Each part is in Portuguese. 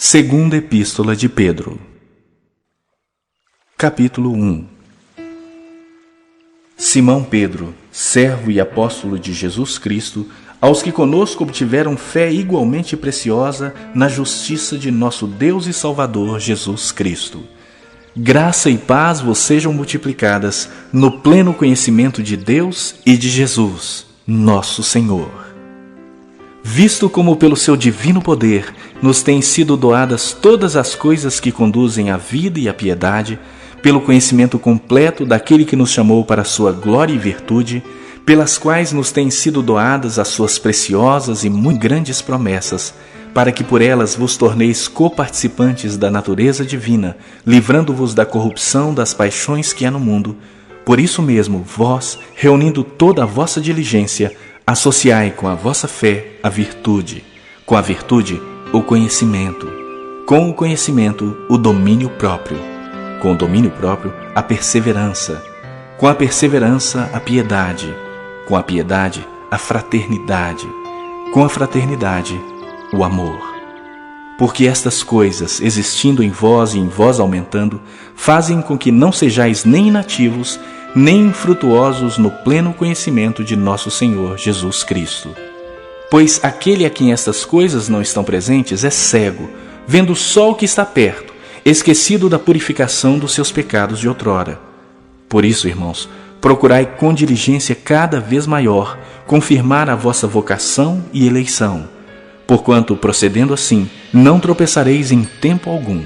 Segunda Epístola de Pedro. Capítulo 1. Simão Pedro, servo e apóstolo de Jesus Cristo, aos que conosco obtiveram fé igualmente preciosa na justiça de nosso Deus e Salvador Jesus Cristo. Graça e paz vos sejam multiplicadas no pleno conhecimento de Deus e de Jesus, nosso Senhor. Visto como pelo seu divino poder nos têm sido doadas todas as coisas que conduzem à vida e à piedade, pelo conhecimento completo daquele que nos chamou para a sua glória e virtude, pelas quais nos têm sido doadas as suas preciosas e muito grandes promessas, para que por elas vos torneis coparticipantes da natureza divina, livrando-vos da corrupção das paixões que há no mundo. Por isso mesmo, vós, reunindo toda a vossa diligência, associai com a vossa fé a virtude, com a virtude o conhecimento, com o conhecimento o domínio próprio, com o domínio próprio a perseverança, com a perseverança a piedade, com a piedade a fraternidade, com a fraternidade o amor. Porque estas coisas, existindo em vós e em vós aumentando, fazem com que não sejais nem inativos, nem infrutuosos no pleno conhecimento de nosso Senhor Jesus Cristo. Pois aquele a quem estas coisas não estão presentes é cego, vendo só o que está perto, esquecido da purificação dos seus pecados de outrora. Por isso, irmãos, procurai com diligência cada vez maior confirmar a vossa vocação e eleição, porquanto, procedendo assim, não tropeçareis em tempo algum.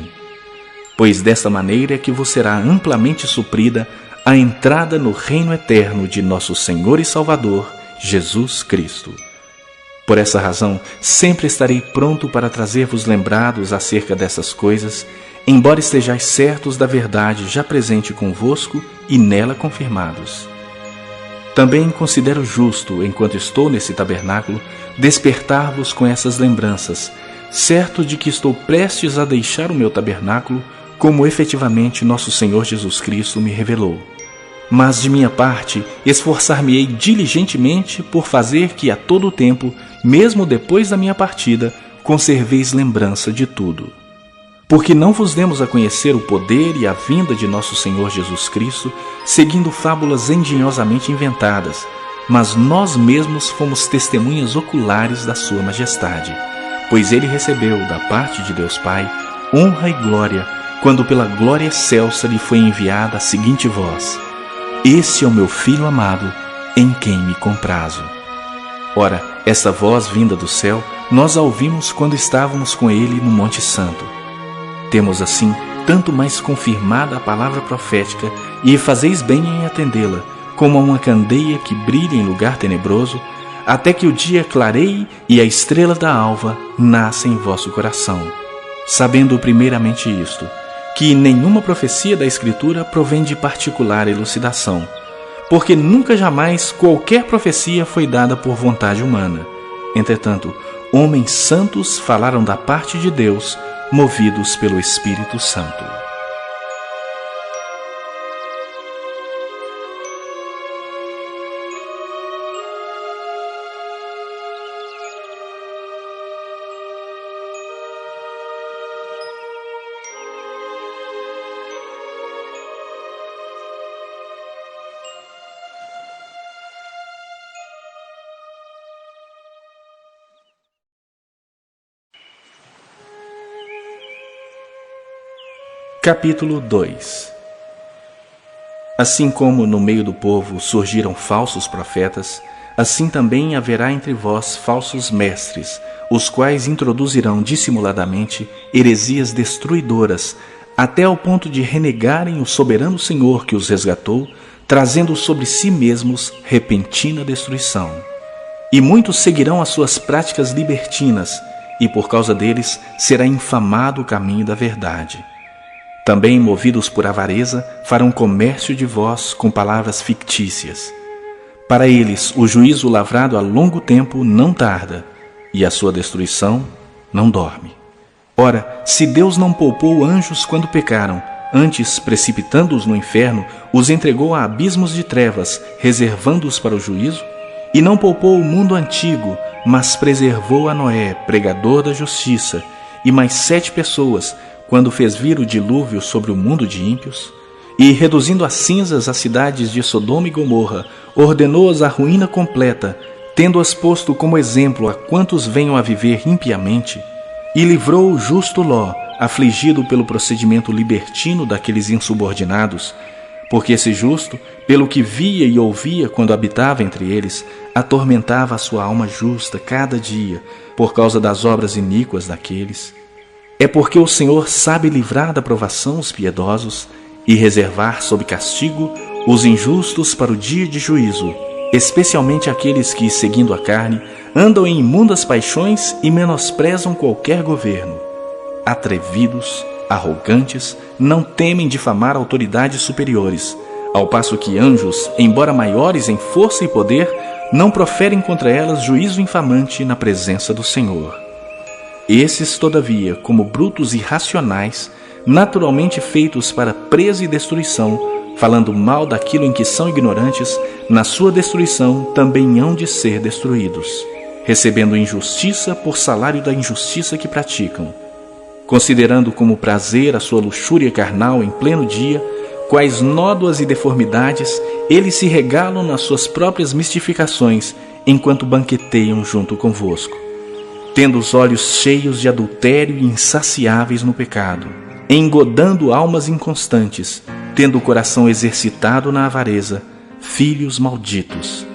Pois desta maneira é que vos será amplamente suprida a entrada no reino eterno de nosso Senhor e Salvador, Jesus Cristo. Por essa razão, sempre estarei pronto para trazer-vos lembrados acerca dessas coisas, embora estejais certos da verdade já presente convosco e nela confirmados. Também considero justo, enquanto estou nesse tabernáculo, despertar-vos com essas lembranças, certo de que estou prestes a deixar o meu tabernáculo, como efetivamente nosso Senhor Jesus Cristo me revelou. Mas de minha parte, esforçar-me-ei diligentemente por fazer que a todo tempo, mesmo depois da minha partida, conserveis lembrança de tudo. Porque não vos demos a conhecer o poder e a vinda de nosso Senhor Jesus Cristo, seguindo fábulas engenhosamente inventadas, mas nós mesmos fomos testemunhas oculares da sua majestade, pois ele recebeu, da parte de Deus Pai, honra e glória, quando pela glória excelsa lhe foi enviada a seguinte voz: Este é o meu Filho amado, em quem me comprazo. Ora, essa voz vinda do céu, nós a ouvimos quando estávamos com ele no Monte Santo. Temos assim tanto mais confirmada a palavra profética, e fazeis bem em atendê-la, como a uma candeia que brilha em lugar tenebroso, até que o dia clareie e a estrela da alva nasça em vosso coração. Sabendo primeiramente isto, que nenhuma profecia da Escritura provém de particular elucidação, porque nunca jamais qualquer profecia foi dada por vontade humana. Entretanto, homens santos falaram da parte de Deus, movidos pelo Espírito Santo. Capítulo 2. Assim como no meio do povo surgiram falsos profetas, assim também haverá entre vós falsos mestres, os quais introduzirão dissimuladamente heresias destruidoras, até ao ponto de renegarem o soberano Senhor que os resgatou, trazendo sobre si mesmos repentina destruição. E muitos seguirão as suas práticas libertinas, e por causa deles será infamado o caminho da verdade. Também, movidos por avareza, farão comércio de vós com palavras fictícias. Para eles, o juízo lavrado há longo tempo não tarda, e a sua destruição não dorme. Ora, se Deus não poupou anjos quando pecaram, antes, precipitando-os no inferno, os entregou a abismos de trevas, reservando-os para o juízo, e não poupou o mundo antigo, mas preservou a Noé, pregador da justiça, e mais 7 pessoas, quando fez vir o dilúvio sobre o mundo de ímpios? E, reduzindo a cinzas as cidades de Sodoma e Gomorra, ordenou-as à ruína completa, tendo-as posto como exemplo a quantos venham a viver impiamente? E livrou o justo Ló, afligido pelo procedimento libertino daqueles insubordinados, porque esse justo, pelo que via e ouvia quando habitava entre eles, atormentava a sua alma justa cada dia, por causa das obras iníquas daqueles. É porque o Senhor sabe livrar da provação os piedosos e reservar sob castigo os injustos para o dia de juízo, especialmente aqueles que, seguindo a carne, andam em imundas paixões e menosprezam qualquer governo. Atrevidos, arrogantes, não temem difamar autoridades superiores, ao passo que anjos, embora maiores em força e poder, não proferem contra elas juízo infamante na presença do Senhor. Esses, todavia, como brutos irracionais, naturalmente feitos para presa e destruição, falando mal daquilo em que são ignorantes, na sua destruição também hão de ser destruídos, recebendo injustiça por salário da injustiça que praticam, considerando como prazer a sua luxúria carnal em pleno dia, quais nódoas e deformidades eles se regalam nas suas próprias mistificações, enquanto banqueteiam junto convosco, tendo os olhos cheios de adultério e insaciáveis no pecado, engodando almas inconstantes, tendo o coração exercitado na avareza, filhos malditos.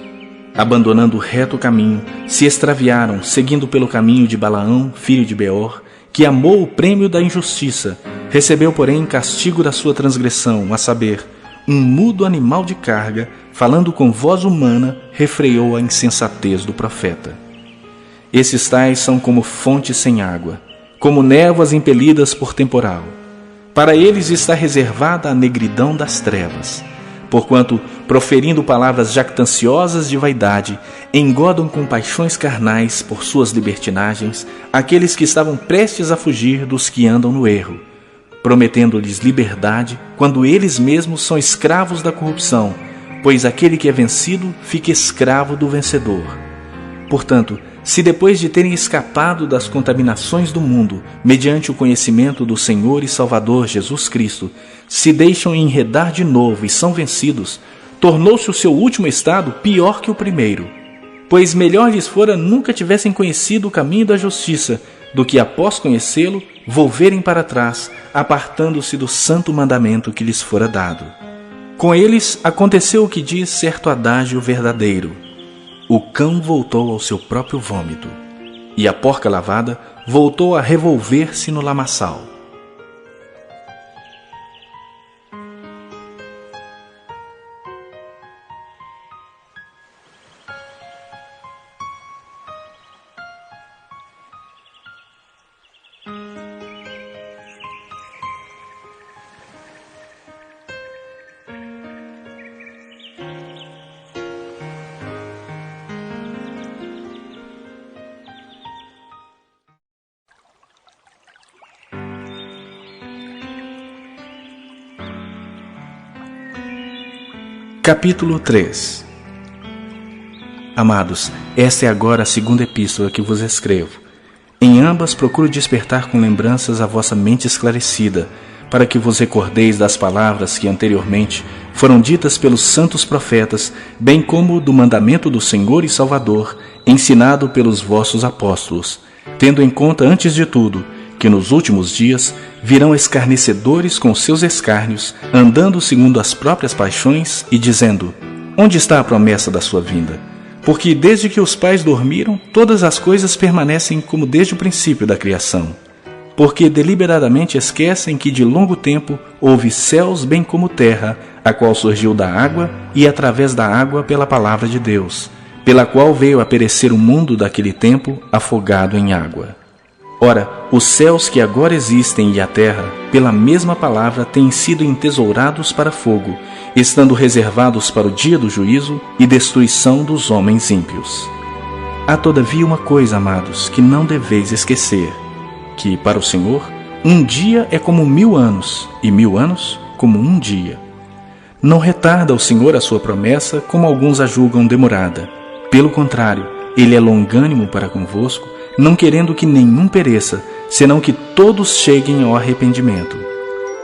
Abandonando o reto caminho, se extraviaram, seguindo pelo caminho de Balaão, filho de Beor, que amou o prêmio da injustiça, recebeu, porém, castigo da sua transgressão, a saber, um mudo animal de carga, falando com voz humana, refreou a insensatez do profeta. Esses tais são como fontes sem água, como névoas impelidas por temporal. Para eles está reservada a negridão das trevas, porquanto, proferindo palavras jactanciosas de vaidade, engodam com paixões carnais por suas libertinagens aqueles que estavam prestes a fugir dos que andam no erro, prometendo-lhes liberdade quando eles mesmos são escravos da corrupção, pois aquele que é vencido fica escravo do vencedor. Portanto, se depois de terem escapado das contaminações do mundo, mediante o conhecimento do Senhor e Salvador Jesus Cristo, se deixam enredar de novo e são vencidos, tornou-se o seu último estado pior que o primeiro. Pois melhor lhes fora nunca tivessem conhecido o caminho da justiça, do que após conhecê-lo, volverem para trás, apartando-se do santo mandamento que lhes fora dado. Com eles aconteceu o que diz certo adágio verdadeiro: o cão voltou ao seu próprio vômito, e a porca lavada voltou a revolver-se no lamaçal. Capítulo 3. Amados, esta é agora a segunda epístola que vos escrevo. Em ambas procuro despertar com lembranças a vossa mente esclarecida, para que vos recordeis das palavras que anteriormente foram ditas pelos santos profetas, bem como do mandamento do Senhor e Salvador, ensinado pelos vossos apóstolos, tendo em conta, antes de tudo, que nos últimos dias virão escarnecedores com seus escárnios, andando segundo as próprias paixões e dizendo: onde está a promessa da sua vinda? Porque desde que os pais dormiram, todas as coisas permanecem como desde o princípio da criação. Porque deliberadamente esquecem que de longo tempo houve céus bem como terra, a qual surgiu da água e através da água pela palavra de Deus, pela qual veio a perecer o mundo daquele tempo afogado em água. Ora, os céus que agora existem e a terra, pela mesma palavra, têm sido entesourados para fogo, estando reservados para o dia do juízo e destruição dos homens ímpios. Há todavia uma coisa, amados, que não deveis esquecer, que, para o Senhor, um dia é como 1000 anos, e 1000 anos como um dia. Não retarda o Senhor a sua promessa, como alguns a julgam demorada. Pelo contrário, Ele é longânimo para convosco, não querendo que nenhum pereça, senão que todos cheguem ao arrependimento.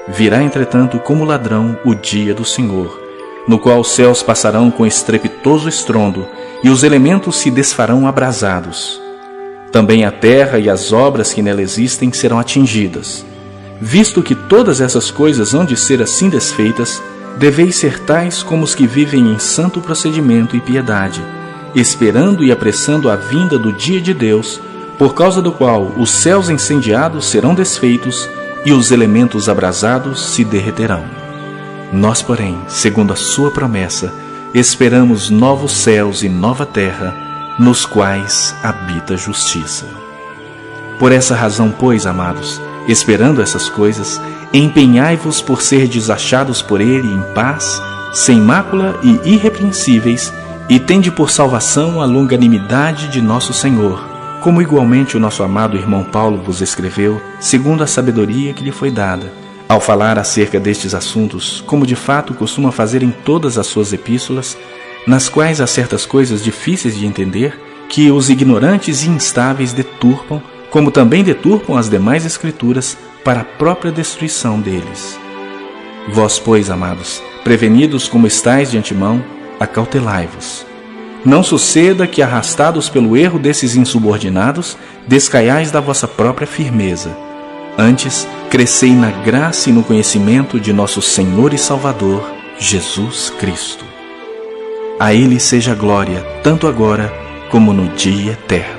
Virá, entretanto, como ladrão o dia do Senhor, no qual os céus passarão com estrepitoso estrondo, e os elementos se desfarão abrasados. Também a terra e as obras que nela existem serão atingidas. Visto que todas essas coisas hão de ser assim desfeitas, deveis ser tais como os que vivem em santo procedimento e piedade, esperando e apressando a vinda do dia de Deus, por causa do qual os céus incendiados serão desfeitos e os elementos abrasados se derreterão. Nós, porém, segundo a sua promessa, esperamos novos céus e nova terra, nos quais habita a justiça. Por essa razão, pois, amados, esperando essas coisas, empenhai-vos por serdes achados por ele em paz, sem mácula e irrepreensíveis, e tende por salvação a longanimidade de nosso Senhor, como igualmente o nosso amado irmão Paulo vos escreveu, segundo a sabedoria que lhe foi dada, ao falar acerca destes assuntos, como de fato costuma fazer em todas as suas epístolas, nas quais há certas coisas difíceis de entender, que os ignorantes e instáveis deturpam, como também deturpam as demais escrituras, para a própria destruição deles. Vós, pois, amados, prevenidos como estáis de antemão, acautelai-vos. Não suceda que, arrastados pelo erro desses insubordinados, descaiais da vossa própria firmeza. Antes, crescei na graça e no conhecimento de nosso Senhor e Salvador, Jesus Cristo. A Ele seja glória, tanto agora como no dia eterno.